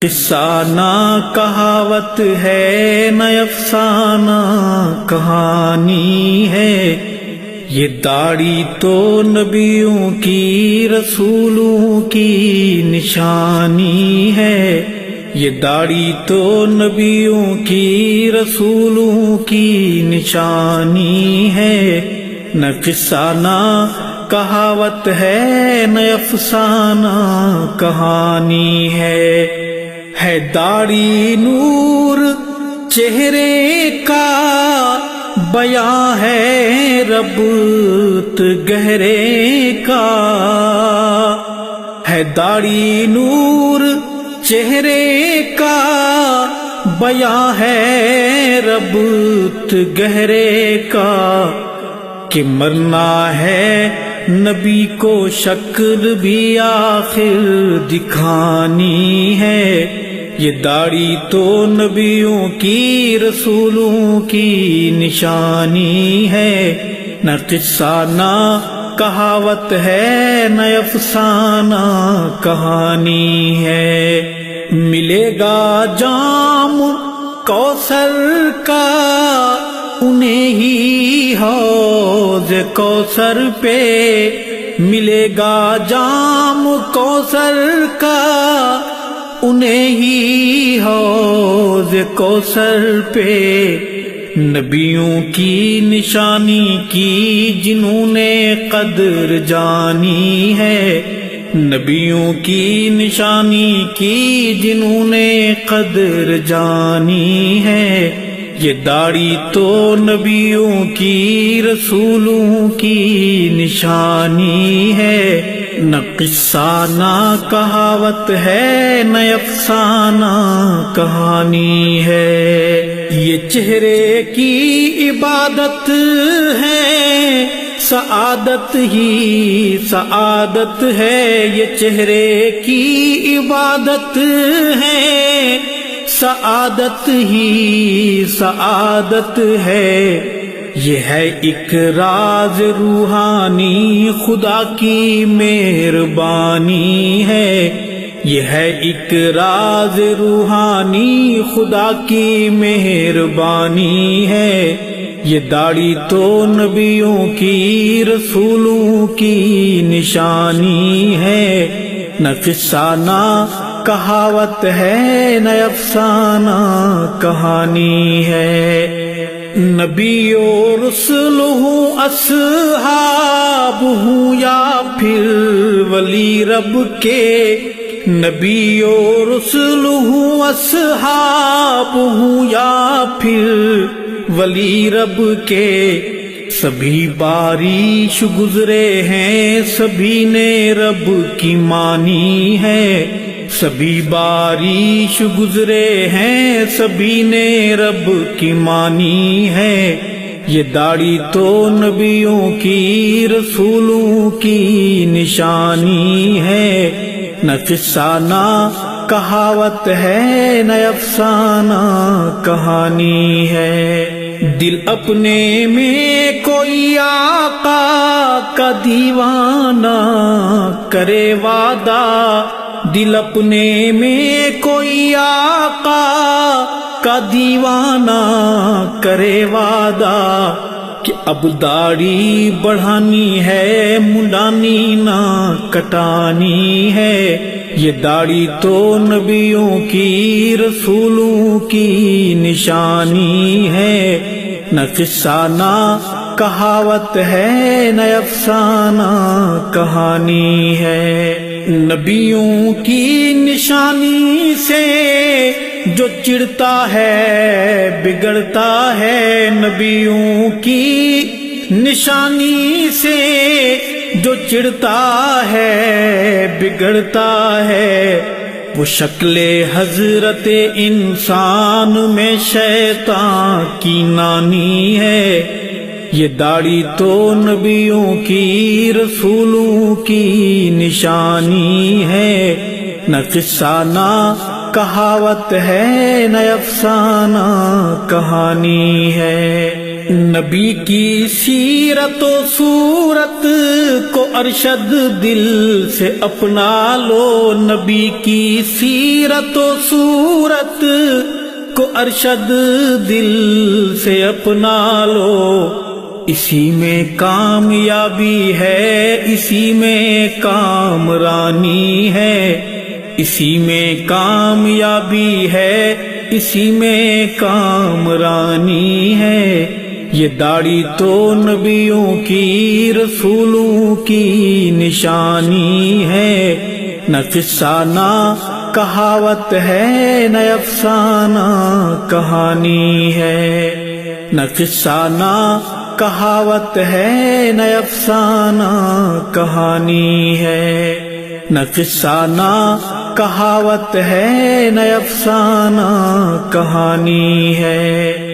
قصہ نہ کہاوت ہے نہ افسانہ کہانی ہے، یہ داڑھی تو نبیوں کی رسولوں کی نشانی ہے، یہ داڑھی تو نبیوں کی رسولوں کی نشانی ہے، نہ قصہ نہ کہاوت ہے نہ افسانہ کہانی ہے داڑھی نور چہرے کا بیاں ہے ربط گہرے کا، ہے داڑھی نور چہرے کا بیاں ہے ربط گہرے کا، کہ مرنا ہے نبی کو شکل بھی آخر دکھانی ہے، یہ داڑھی تو نبیوں کی رسولوں کی نشانی ہے، نہ قصہ نہ کہاوت ہے نہ افسانہ کہانی ہے، ملے گا جام کوثر کا انہیں ہی حوض کوثر پہ، ملے گا جام کوثر کا انہیں ہی حوض کوثر پہ، نبیوں کی نشانی کی جنہوں نے قدر جانی ہے، نبیوں کی نشانی کی جنہوں نے قدر جانی ہے، یہ داڑھی تو نبیوں کی رسولوں کی نشانی ہے، نہ قصہ نہ کہاوت ہے نہ افسانہ کہانی ہے، یہ چہرے کی عبادت ہے سعادت ہی سعادت ہے، یہ چہرے کی عبادت ہے سعادت ہی سعادت ہے، یہ ہے ایک راز روحانی خدا کی مہربانی ہے، یہ ہے ایک راز روحانی خدا کی مہربانی ہے، یہ داڑھی تو نبیوں کی رسولوں کی نشانی ہے، نہ قصہ نہ کہاوت ہے نہ افسانہ کہانی ہے، نبی و رسولہ اصحاب ہوں یا پھر ولی رب کے، نبی و رسولہ اصحاب ہوں یا پھر ولی رب کے، سبھی بارش گزرے ہیں سبھی نے رب کی مانی ہے، سبھی بارش گزرے ہیں سبھی نے رب کی مانی ہے، یہ داڑھی تو نبیوں کی رسولوں کی نشانی ہے، نہ قصہ نہ کہاوت ہے نہ افسانہ کہانی ہے، دل اپنے میں کوئی آقا کا دیوانہ کرے وعدہ، دل اپنے میں کوئی آقا کا دیوانہ کرے وعدہ، کہ اب داڑھی بڑھانی ہے منڈانی نہ کٹانی ہے، یہ داڑھی تو نبیوں کی رسولوں کی نشانی ہے، نہ قصہ نہ کہاوت ہے نہ افسانہ کہانی ہے، نبیوں کی نشانی سے جو چڑھتا ہے بگڑتا ہے، نبیوں کی نشانی سے جو چڑھتا ہے بگڑتا ہے، وہ شکل حضرت انسان میں شیطان کی نانی ہے، یہ داڑھی تو نبیوں کی رسولوں کی نشانی ہے، نہ قصہ نہ کہاوت ہے نہ افسانہ کہانی ہے، نبی کی سیرت و صورت کو ارشد دل سے اپنا لو، نبی کی سیرت و صورت کو ارشد دل سے اپنا لو، اسی میں کامیابی ہے، اسی میں کامرانی ہے، اسی میں کامیابی ہے، اسی میں کامرانی ہے۔ یہ داڑھی تو نبیوں کی رسولوں کی نشانی ہے، نہ قصہ نہ کہاوت ہے، نہ افسانہ کہانی ہے، نہ قصہ نہ کہاوت ہے، نہ افسانہ کہانی ہے، نہ قصہ نہ کہاوت ہے، نہ افسانہ کہانی ہے۔